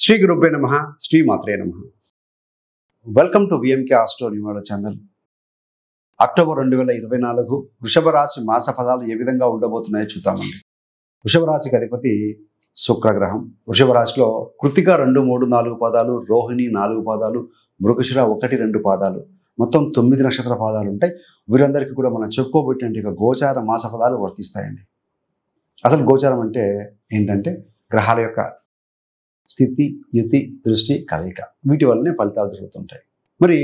శ్రీ గురుభ్యో నమః శ్రీ మాత్రే నమః. Welcome to VMK astro numerology channel. October 2024 వృషభ రాశి మాస ఫలాలు ఏ విధంగా ఉండబోతున్నాయో చూద్దామండి. వృషభ రాశికి అధిపతి శుక్రగ్రహం. వృషభ రాశిలో కృతిక 2, 3, 4 పాదాలు, రోహిణి 4 పాదాలు, మృగశిర 1, 2 పాదాలు, మొత్తం 9 నక్షత్ర పాదాలు ఉంటాయి. వీరందరికీ కూడా మనం చెప్పుకోబెట్టిన గోచార మాస ఫలాలు వర్తిస్తాయండి. అసలు గోచారం అంటే ఏంటంటే గ్రహాల యొక్క స్థితి, యుతి, దృష్టి, కలయిక, వీటి వల్లనే ఫలితాలు జరుగుతుంటాయి. మరి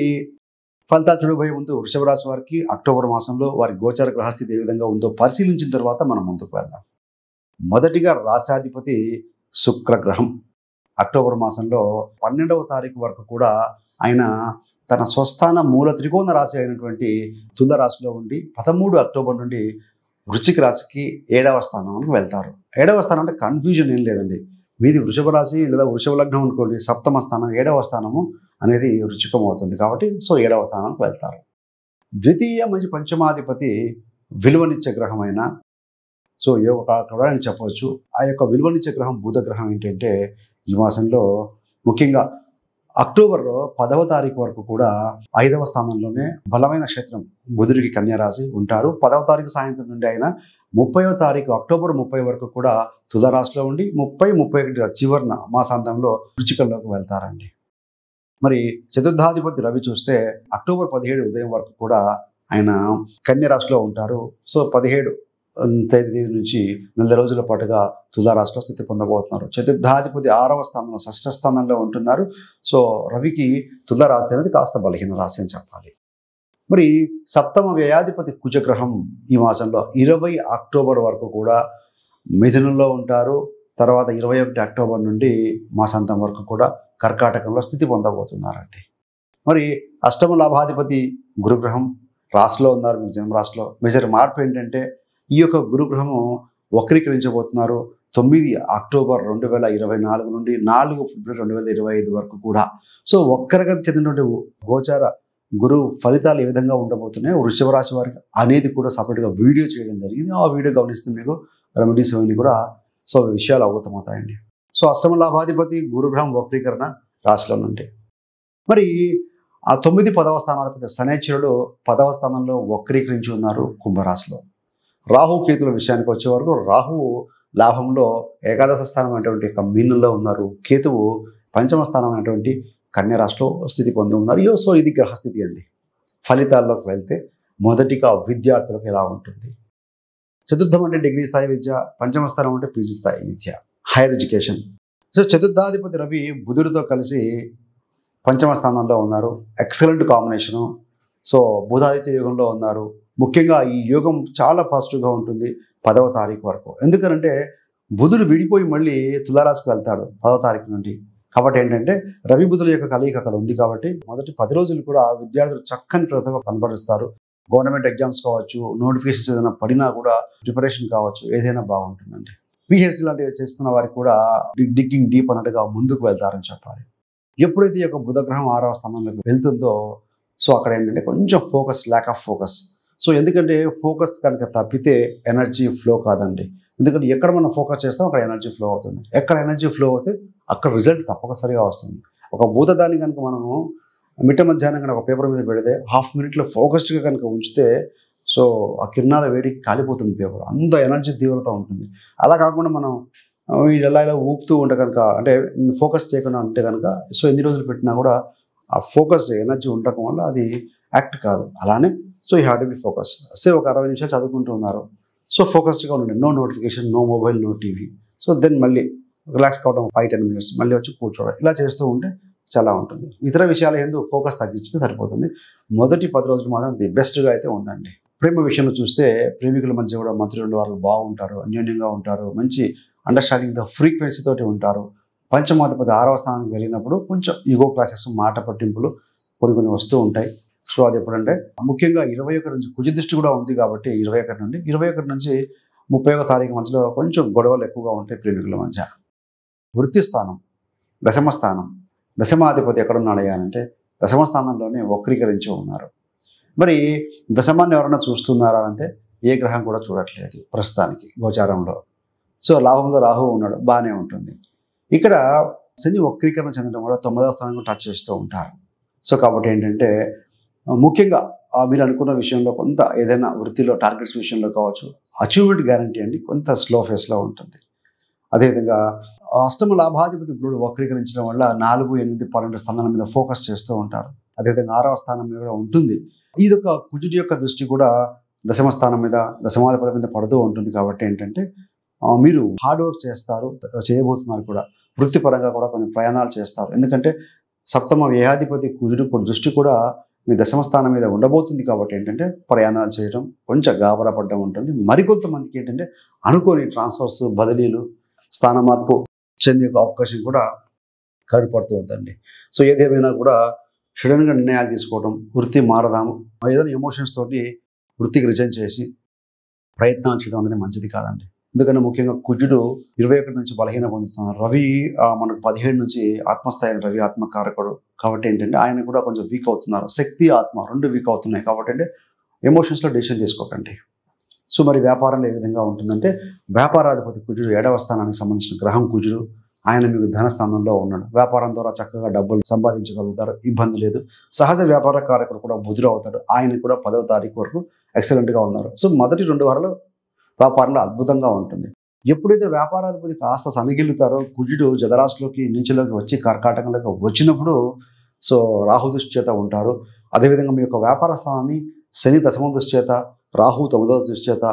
ఫలితాలు చూడబోయే ముందు వృషభ రాశి వారికి అక్టోబర్ మాసంలో వారి గోచార గ్రహస్థితి ఏ విధంగా ఉందో పరిశీలించిన తర్వాత మనం ముందుకు వెళ్దాం. మొదటిగా రాశాధిపతి శుక్రగ్రహం. అక్టోబర్ మాసంలో 12వ తారీఖు వరకు కూడా ఆయన తన స్వస్థాన మూల త్రికోణ రాశి అయినటువంటి తుల రాశిలో ఉండి 13 అక్టోబర్ నుండి వృశ్చిక రాశికి 7వ స్థానానికి వెళ్తారు. 7వ స్థానం అంటే కన్ఫ్యూజన్ ఏం లేదండి. మీది వృషభ రాశి లేదా వృషభ లగ్నం అనుకోండి, సప్తమ స్థానం 7వ స్థానము అనేది వృశ్చికం అవుతుంది కాబట్టి 7వ స్థానానికి వెళ్తారు. ద్వితీయ మరియు పంచమాధిపతి విలువనిచ్చే గ్రహమైన యోగకారకుడు అని చెప్పవచ్చు. ఆ యొక్క విలువనిచ్చే గ్రహం బుధ గ్రహం ఏంటంటే ఈ మాసంలో ముఖ్యంగా అక్టోబర్ 10వ తారీఖు వరకు కూడా 5వ స్థానంలోనే బలమైన క్షేత్రం బుధుడికి కన్యా రాశి ఉంటారు. 10వ తారీఖు సాయంత్రం నుండి ఆయన 30వ తారీఖు అక్టోబర్ 30 వరకు కూడా తుల రాశిలో ఉండి 30-31 చివరిన మాసాంతంలో వృశ్చికంలోకి వెళ్తారండి. మరి చతుర్థాధిపతి రవి చూస్తే అక్టోబర్ 17 ఉదయం వరకు కూడా ఆయన కన్య రాశిలో ఉంటారు. 17 తేదీ నుంచి 4 రోజుల పాటుగా తులారాశిలో స్థితి పొందబోతున్నారు. చతుర్థాధిపతి 6వ స్థానంలో, 6వ స్థానంలో ఉంటున్నారు. రవికి తులారాశి అనేది కాస్త బలహీన రాశి అని చెప్పాలి. మరి సప్తమ వ్యయాధిపతి కుజగ్రహం ఈ మాసంలో 20 అక్టోబర్ వరకు కూడా మిథునంలో ఉంటారు. తర్వాత 21 అక్టోబర్ నుండి మాసాంతం వరకు కూడా కర్కాటకంలో స్థితి పొందబోతున్నారండి. మరి అష్టమ లాభాధిపతి గురుగ్రహం రాశిలో ఉన్నారు. మీ జన్మరాశిలో మేజర్ మార్పు ఏంటంటే ఈ యొక్క గురుగ్రహము వక్రీకరించబోతున్నారు. 9 అక్టోబర్ 2024 నుండి 4 ఫిబ్రవరి 2025 వరకు కూడా. వక్రగతి చెందినటువంటి గోచార గురువు ఫలితాలు ఏ విధంగా ఉండబోతున్నాయి వృషభ రాశి వారికి అనేది కూడా సపరేట్గా వీడియో చేయడం జరిగింది. ఆ వీడియో గమనిస్తే మీకు రెమెడీస్ అవన్నీ కూడా విషయాలు అవగతమవుతాయండి. అష్టమ లాభాధిపతి గురుగ్రహం వక్రీకరణ రాశిలో నుండి. మరి ఆ 9, 10వ స్థానాధిపతి శనైశ్వరుడు 10వ స్థానంలో వక్రీకరించి ఉన్నారు కుంభరాశిలో. రాహు కేతుల విషయానికి వచ్చే వరకు రాహువు లాభంలో ఏకాదశ స్థానం అనేటువంటి మీనంలో ఉన్నారు. కేతువు పంచమ స్థానం అనేటువంటి కన్య రాశిలో స్థితి పొంది ఉన్నారు. ఇది గ్రహస్థితి అండి. ఫలితాల్లోకి వెళ్తే మొదటిగా విద్యార్థులకు ఎలా ఉంటుంది? చతుర్థం అంటే డిగ్రీ స్థాయి విద్య, పంచమ స్థానం అంటే పీజీ స్థాయి విద్య, హైయర్ ఎడ్యుకేషన్. చతుర్థాధిపతి రవి బుధుడితో కలిసి పంచమ స్థానంలో ఉన్నారు. Excellent combination. బుధాదిత్య యోగంలో ఉన్నారు. ముఖ్యంగా ఈ యోగం చాలా పాజిటివ్గా ఉంటుంది 10వ తారీఖు వరకు. ఎందుకంటే బుధుడు విడిపోయి మళ్ళీ తులారాశికి వెళ్తాడు 10వ తారీఖు నుండి. కాబట్టి ఏంటంటే రవి బుధుల యొక్క కలయిక అక్కడ ఉంది కాబట్టి మొదటి 10 రోజులు కూడా విద్యార్థులు చక్కని ప్రతిభ కనబరుస్తారు. గవర్నమెంట్ ఎగ్జామ్స్ కావచ్చు, నోటిఫికేషన్స్ ఏదైనా పడినా కూడా ప్రిపరేషన్ కావచ్చు, ఏదైనా బాగుంటుందండి. పిహెచ్డి లాంటివి చేస్తున్న వారికి కూడా డిగ్గింగ్ డీప్ అన్నట్టుగా ముందుకు వెళ్తారని చెప్పాలి. ఎప్పుడైతే ఈ యొక్క బుధగ్రహం 6వ స్థానంలోకి వెళ్తుందో అక్కడ ఏంటంటే కొంచెం ఫోకస్, ల్యాక్ ఆఫ్ ఫోకస్. ఎందుకంటే ఫోకస్ కనుక తప్పితే ఎనర్జీ ఫ్లో కాదండి. ఎందుకంటే ఎక్కడ మనం ఫోకస్ చేస్తాం అక్కడ ఎనర్జీ ఫ్లో అవుతుంది. ఎక్కడ ఎనర్జీ ఫ్లో అవుతే అక్కడ రిజల్ట్ తప్పనిసరిగా వస్తుంది. ఒక భూతదాన్ని కనుక మనము మిట్ట మధ్యాహ్నం కనుక ఒక పేపర్ మీద పెడితే హాఫ్ మినిట్లో ఫోకస్డ్గా కనుక ఉంచితే ఆ కిరణాల వేడికి కాలిపోతుంది పేపర్. అంత ఎనర్జీ తీవ్రత ఉంటుంది. అలా కాకుండా మనం ఇలా ఊపుతూ ఉంటే కనుక, అంటే ఫోకస్ చేయకుండా ఉంటే కనుక ఎన్ని రోజులు పెట్టినా కూడా ఆ ఫోకస్ ఎనర్జీ ఉండటం వల్ల అది యాక్ట్ కాదు. అలానే you have to be focus. ఒక 60 నిమిషాలు చదువుకుంటూ ఉన్నారు. ఫోకస్డ్గా ఉండండి. No notification, no mobile, no TV. Then మళ్ళీ రిలాక్స్ కావడం 5-10 మినిట్స్, మళ్ళీ వచ్చి కూర్చోవడం, ఇలా చేస్తూ ఉంటే చాలా ఉంటుంది. ఇతర విషయాలు ఎందుకు ఫోకస్ తగ్గించితే సరిపోతుంది. మొదటి 10 రోజులు మాత్రం ది బెస్ట్గా అయితే ఉందండి. ప్రేమ విషయంలో చూస్తే ప్రేమికుల మధ్య కూడా మంత్రులు వాళ్ళు బాగుంటారు, అన్యోన్యంగా ఉంటారు, మంచి అండర్స్టాండింగ్తో ఫ్రీక్వెన్సీ తోటి ఉంటారు. పంచమాధిపతి 6వ స్థానానికి వెళ్ళినప్పుడు కొంచెం ఈగో క్లాసెస్, మాట పట్టింపులు కొన్ని వస్తూ ఉంటాయి. అది ఎప్పుడంటే ముఖ్యంగా 21 నుంచి కుజ దృష్టి కూడా ఉంది కాబట్టి 21 నుంచి 30వ తారీఖు మధ్యలో కొంచెం గొడవలు ఎక్కువగా ఉంటాయి ప్రేమికుల మధ్య. వృత్తి స్థానం, దశమ స్థానం, దశమాధిపతి ఎక్కడున్నాడయ్యా అంటే దశమ స్థానంలోనే వక్రీకరించి ఉన్నారు. మరి దశమాన్ని ఎవరైనా చూస్తున్నారా అంటే ఏ గ్రహం కూడా చూడట్లేదు ప్రస్తుతానికి గోచారంలో. లాభంలో రాహు ఉన్నాడు, బాగానే ఉంటుంది. ఇక్కడ శని వక్రీకరణ చెందడం వల్ల 9వ స్థానాన్ని టచ్ చేస్తూ ఉంటారు. సో కాబట్టి ఏంటంటే ముఖ్యంగా మీరు అనుకున్న విషయంలో కొంత ఏదైనా వృత్తిలో టార్గెట్స్ విషయంలో కావచ్చు, అచీవ్మెంట్ గ్యారంటీ అండి కొంత స్లో ఫేస్లో ఉంటుంది. అదేవిధంగా అష్టమ లాభాధిపతి గురుడు వక్రీకరించడం వల్ల 4, 8, 12 స్థానాల మీద ఫోకస్ చేస్తూ ఉంటారు. అదేవిధంగా 6వ స్థానం మీద కూడా ఉంటుంది. ఇదొక కుజుడి యొక్క దృష్టి కూడా దశమ స్థానం మీద, దశమాధిపతి మీద పడుతూ ఉంటుంది. కాబట్టి ఏంటంటే మీరు హార్డ్ వర్క్ చేస్తారు, చేయబోతున్నారు కూడా. వృత్తిపరంగా కూడా కొన్ని ప్రయాణాలు చేస్తారు. ఎందుకంటే సప్తమ వ్యయాధిపతి కుజుడు దృష్టి కూడా మీ దశమ స్థానం మీద ఉండబోతుంది. కాబట్టి ఏంటంటే ప్రయాణాలు చేయడం, కొంచెం గాబరా పడడం ఉంటుంది. మరికొంతమందికి ఏంటంటే అనుకోని ట్రాన్స్ఫర్స్, బదిలీలు, స్థాన మార్పు చెందే అవకాశం కూడా కనపడుతూ ఉందండి. సో ఏదేమైనా కూడా సడన్గా నిర్ణయాలు తీసుకోవడం, వృత్తి మారదాము, ఏదైనా ఎమోషన్స్ తోటి వృత్తికి రిజైన్ చేసి ప్రయత్నాలు చేయడం అనేది మంచిది కాదండి. ఎందుకంటే ముఖ్యంగా కుజుడు 21 నుంచి బలహీన పొందుతున్నారు. రవి మనకు 17 నుంచి ఆత్మస్థాయి రవి ఆత్మకారకుడు. కాబట్టి ఏంటంటే ఆయన కూడా కొంచెం వీక్ అవుతున్నారు. శక్తి, ఆత్మ 2 వీక్ అవుతున్నాయి. కాబట్టి అంటే ఎమోషన్స్లో డెసిషన్ తీసుకోకండి. సో మరి వ్యాపారంలో ఏ విధంగా ఉంటుందంటే వ్యాపారాధిపతి కుజుడు 7వ స్థానానికి సంబంధించిన గ్రహం కుజుడు. ఆయన మీకు ధనస్థానంలో ఉన్నాడు. వ్యాపారం ద్వారా చక్కగా డబ్బులు సంపాదించగలుగుతారు, ఇబ్బంది లేదు. సహజ వ్యాపార కారకుడు కూడా బుధుడు అవుతాడు. ఆయన కూడా 10వ తారీఖు వరకు ఎక్సలెంట్గా ఉన్నారు. సో మొదటి 2 వారాలు వ్యాపారంలో అద్భుతంగా ఉంటుంది. ఎప్పుడైతే వ్యాపారాధిపతి కాస్త సనిగిల్లుతారో కుజుడు జలరాశిలోకి నీచులోకి వచ్చి కర్కాటకంలోకి వచ్చినప్పుడు సో రాహు దృష్టి చేత ఉంటారు. అదేవిధంగా మీ యొక్క వ్యాపార స్థానాన్ని శని దశమ దృష్టి చేత, రాహు 9వ దృష్టి చేత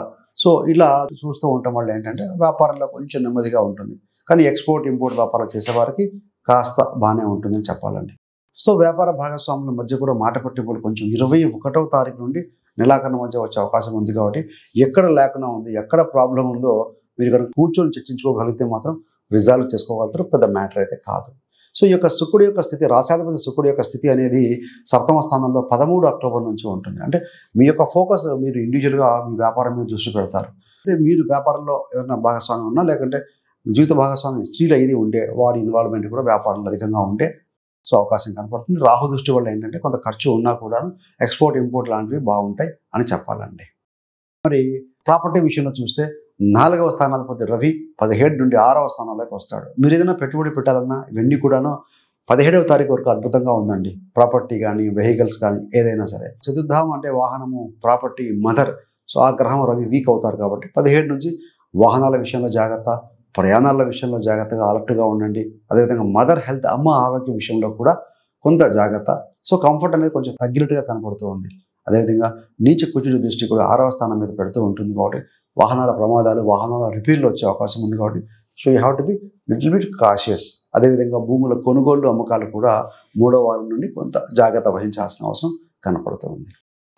సో ఇలా చూస్తూ ఉండటం వల్ల ఏంటంటే వ్యాపారంలో కొంచెం నెమ్మదిగా ఉంటుంది. కానీ ఎక్స్పోర్ట్, ఇంపోర్ట్ వ్యాపారాలు చేసేవారికి కాస్త బాగానే ఉంటుందని చెప్పాలండి. సో వ్యాపార భాగస్వాముల మధ్య కూడా మాట పట్టింపులు కొంచెం 21వ తారీఖు నుండి నెలాఖరు మధ్య వచ్చే అవకాశం ఉంది. కాబట్టి ఎక్కడ లేకుండా ఉంది, ఎక్కడ ప్రాబ్లం ఉందో మీరు కనుక కూర్చొని చర్చించుకోగలిగితే మాత్రం రిజాల్వ్ చేసుకోగలుగుతారు. పెద్ద మ్యాటర్ అయితే కాదు. సో ఈ యొక్క శుక్రుడి యొక్క స్థితి, రాశాధిపతి శుక్రుడి యొక్క స్థితి అనేది 7వ స్థానంలో 13 అక్టోబర్ నుంచి ఉంటుంది. అంటే మీ యొక్క ఫోకస్ మీరు ఇండివిజువల్గా మీ వ్యాపారం మీద దృష్టి పెడతారు. అంటే మీరు వ్యాపారంలో ఎవరైనా భాగస్వామి ఉన్నా, లేకుంటే జీవిత భాగస్వామి స్త్రీలు ఏది ఉండే వారి ఇన్వాల్వ్మెంట్ కూడా వ్యాపారంలో అధికంగా ఉండే సో అవకాశం కనపడుతుంది. రాహు దృష్టి వల్ల ఏంటంటే కొంత ఖర్చు ఉన్నా కూడా ఎక్స్పోర్ట్, ఇంపోర్ట్ లాంటివి బాగుంటాయి అని చెప్పాలండి. మరి ప్రాపర్టీ విషయంలో చూస్తే 4వ స్థానాధిపతి రవి 17 నుండి 6వ స్థానంలోకి వస్తాడు. మీరు ఏదైనా పెట్టుబడి పెట్టాలన్నా ఇవన్నీ కూడాను 17వ తారీఖు వరకు అద్భుతంగా ఉందండి. ప్రాపర్టీ కానీ, వెహికల్స్ కానీ ఏదైనా సరే. చతుర్థం అంటే వాహనము, ప్రాపర్టీ, మదర్. సో ఆ గ్రహం రవి వీక్ అవుతారు. కాబట్టి 17 నుంచి వాహనాల విషయంలో జాగ్రత్త, ప్రయాణాల విషయంలో జాగ్రత్తగా అలర్ట్గా ఉండండి. అదేవిధంగా మదర్ హెల్త్, అమ్మ ఆరోగ్య విషయంలో కూడా కొంత జాగ్రత్త. సో కంఫర్ట్ అనేది కొంచెం తగ్గినట్టుగా కనపడుతూ ఉంది. అదేవిధంగా నీచ కుజుడి దృష్టి కూడా 6వ స్థానం మీద పెడుతూ ఉంటుంది. కాబట్టి వాహనాల ప్రమాదాలు, వాహనాల రిపేర్లు వచ్చే అవకాశం ఉంది. కాబట్టి so you have to be little bit cautious. అదేవిధంగా భూముల కొనుగోళ్లు, అమ్మకాలు కూడా 3వ వారం నుండి కొంత జాగ్రత్త వహించాల్సిన అవసరం కనపడుతూ ఉంది.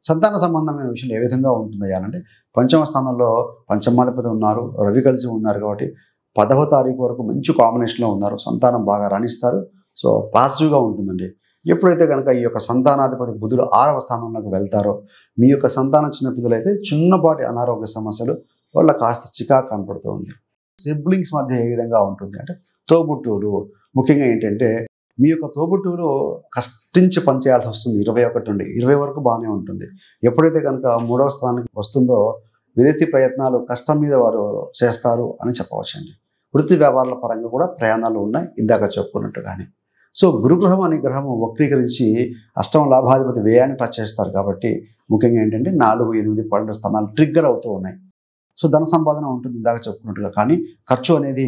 సంతాన సంబంధమైన విషయంలో ఏ విధంగా ఉంటుందయ్యానంటే 5వ స్థానంలో పంచమాధిపతి ఉన్నారు, రవి కలిసి ఉన్నారు. కాబట్టి 10వ తారీఖు వరకు మంచి కాంబినేషన్లో ఉన్నారు. సంతానం బాగా రాణిస్తారు. సో పాజిటివ్గా ఉంటుందండి. ఎప్పుడైతే కనుక ఈ యొక్క సంతానాధిపతి బుధుడు 6వ స్థానంలోకి వెళ్తారో మీ యొక్క సంతానం చిన్న పిల్లలైతే చిన్నపాటి అనారోగ్య సమస్యలు వాళ్ళ కాస్త చికాకు కనపడుతూ ఉంది. సిబ్లింగ్స్ మధ్య ఏ విధంగా ఉంటుంది అంటే తోబుట్టువులు, ముఖ్యంగా ఏంటంటే మీ యొక్క తోబుట్టువులు కష్టించి పనిచేయాల్సి వస్తుంది. 21 నుండి 20 వరకు బాగానే ఉంటుంది. ఎప్పుడైతే కనుక 3వ స్థానానికి వస్తుందో విదేశీ ప్రయత్నాలు కష్టం మీద వారు చేస్తారు అని చెప్పవచ్చండి. వృత్తి వ్యాపారాల పరంగా కూడా ప్రయాణాలు ఉన్నాయి ఇందాక చెప్పుకున్నట్టుగానే. సో గురుగ్రహం అనే గ్రహము వక్రీకరించి అష్టమ లాభాధిపతి వ్యయాన్ని టచ్ చేస్తారు. కాబట్టి ముఖ్యంగా ఏంటంటే 4, 8, 12 స్థానాలు ట్రిగ్గర్ అవుతూ ఉన్నాయి. సో ధన సంపాదన ఉంటుంది ఇందాక చెప్పుకున్నట్టుగా. కానీ ఖర్చు అనేది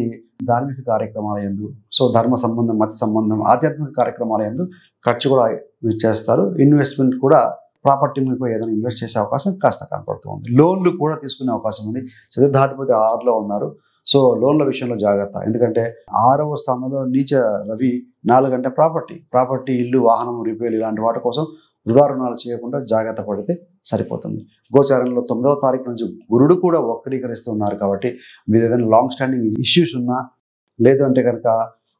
ధార్మిక కార్యక్రమాల యందు, సో ధర్మ సంబంధం, మత సంబంధం, ఆధ్యాత్మిక కార్యక్రమాల యందు ఖర్చు కూడా మీరు చేస్తారు. ఇన్వెస్ట్మెంట్ కూడా ప్రాపర్టీ మీకు ఏదైనా ఇన్వెస్ట్ చేసే అవకాశం కాస్త కనపడుతూ ఉంది. లోన్లు కూడా తీసుకునే అవకాశం ఉంది. చతుర్థాధిపతి 6లో ఉన్నారు. సో లోన్ల విషయంలో జాగ్రత్త. ఎందుకంటే 6వ స్థానంలో నీచ రవి 4 అంటే ప్రాపర్టీ, ఇల్లు, వాహనం, రిపేర్లు ఇలాంటి వాటి కోసం వృధా రుణాలు చేయకుండా జాగ్రత్త పడితే సరిపోతుంది. గోచారంలో 9వ తారీఖు నుంచి గురుడు కూడా వక్రీకరిస్తున్నారు. కాబట్టి మీరు ఏదైనా లాంగ్ స్టాండింగ్ ఇష్యూస్ ఉన్నా, లేదంటే కనుక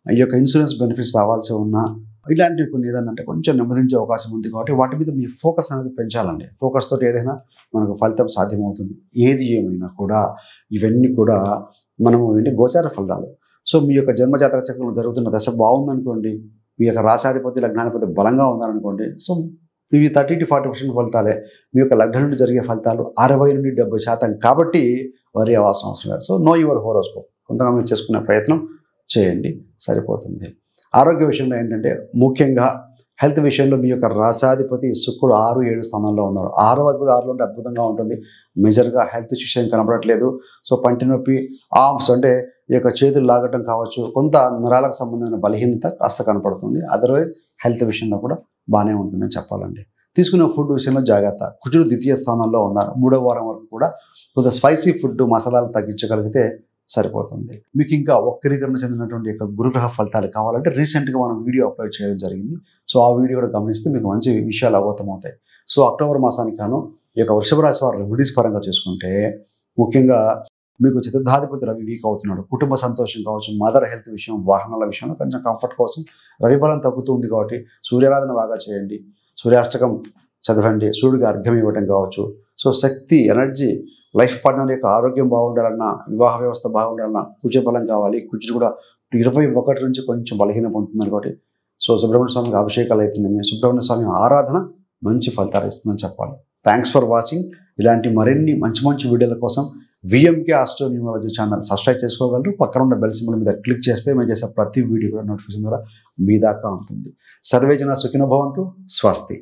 ఈ యొక్క ఇన్సూరెన్స్ బెనిఫిట్స్ రావాల్సి ఉన్నా, ఇలాంటివి కొన్ని ఏదైనా అంటే కొంచెం నెమ్మదించే అవకాశం ఉంది. కాబట్టి వాటి మీద మీ ఫోకస్ అనేది పెంచాలండి. ఫోకస్ తోటి ఏదైనా మనకు ఫలితం సాధ్యమవుతుంది. ఏది ఏమైనా కూడా ఇవన్నీ కూడా మనము గోచార ఫలాలు. సో మీ యొక్క జన్మజాతక చక్రంలో జరుగుతున్న దశ బాగుందనుకోండి, మీ యొక్క రాశాధిపతి, లగ్నాధిపతి బలంగా ఉందనుకోండి, సో ఇవి 30 to 40% ఫలితాలే. మీ యొక్క లగ్నం నుండి జరిగే ఫలితాలు 60 నుండి 70% కాబట్టి వరి అవసరం లేదు. సో నో యువర్ హోరోస్కోప్ కొంతగా మీరు చేసుకునే ప్రయత్నం చేయండి, సరిపోతుంది. ఆరోగ్య విషయంలో ఏంటంటే ముఖ్యంగా హెల్త్ విషయంలో మీ యొక్క రాశాధిపతి శుక్రుడు 6, 7 స్థానాల్లో ఉన్నారు. 6వ అధిపతి 6లో ఉంటే అద్భుతంగా ఉంటుంది. మేజర్గా హెల్త్ ఇష్యూస్ ఏం కనబడట్లేదు. సో పంటి నొప్పి, ఆర్మ్స్ అంటే ఈ యొక్క చేతులు లాగటం కావచ్చు, కొంత నరాలకు సంబంధమైన బలహీనత కాస్త కనపడుతుంది. అదర్వైజ్ హెల్త్ విషయంలో కూడా బాగానే ఉంటుందని చెప్పాలండి. తీసుకునే ఫుడ్ విషయంలో జాగ్రత్త. కుజుడు ద్వితీయ స్థానంలో ఉన్నారు. 3వ వారం వరకు కూడా కొద్దిగా స్పైసీ ఫుడ్, మసాలాలు తగ్గించగలిగితే సరిపోతుంది. మీకు ఇంకా వక్రీకరణ చెందినటువంటి యొక్క గురుగ్రహ ఫలితాలు కావాలంటే రీసెంట్గా మనం వీడియో అప్లోడ్ చేయడం జరిగింది. సో ఆ వీడియో కూడా గమనిస్తే మీకు మంచి విషయాలు అవగతమవుతాయి. సో అక్టోబర్ మాసానికి గాను ఈ యొక్క వృషభ రాశి వారు రెమెడీస్ పరంగా చూసుకుంటే ముఖ్యంగా మీకు చతుర్థాధిపతి రవి వీక్ అవుతున్నాడు. కుటుంబ సంతోషం కావచ్చు, మదర్ హెల్త్ విషయం, వాహనాల విషయంలో కొంచెం కంఫర్ట్ కోసం రవి బలం తగ్గుతుంది కాబట్టి సూర్యారాధన బాగా చేయండి, సూర్యాష్టకం చదవండి, సూర్యుడికి అర్ఘ్యం ఇవ్వటం కావచ్చు. సో శక్తి, ఎనర్జీ, లైఫ్ పార్ట్నర్ యొక్క ఆరోగ్యం బాగుండాలన్నా, వివాహ వ్యవస్థ బాగుండాలన్నా కుజ బలం కావాలి. కుజుడు కూడా 21 నుంచి కొంచెం బలహీన పొందుతున్నారు కాబట్టి సో సుబ్రహ్మణ్య స్వామికి అభిషేకాలు అవుతున్నాయి. సుబ్రహ్మణ్య స్వామి ఆరాధన మంచి ఫలితాలు ఇస్తుందని చెప్పాలి. Thanks for watching. ఇలాంటి మరిన్ని మంచి వీడియోల కోసం VMK astro numerology channel subscribe చేసుకోగలరు. పక్కన ఉన్న బెల్ సింబల్ మీద క్లిక్ చేస్తే మేము చేసే ప్రతి వీడియో కూడా నోటిఫికేషన్ ద్వారా మీ దాకా ఉంటుంది. సర్వేజన సుఖినో భవంతు. స్వస్తి.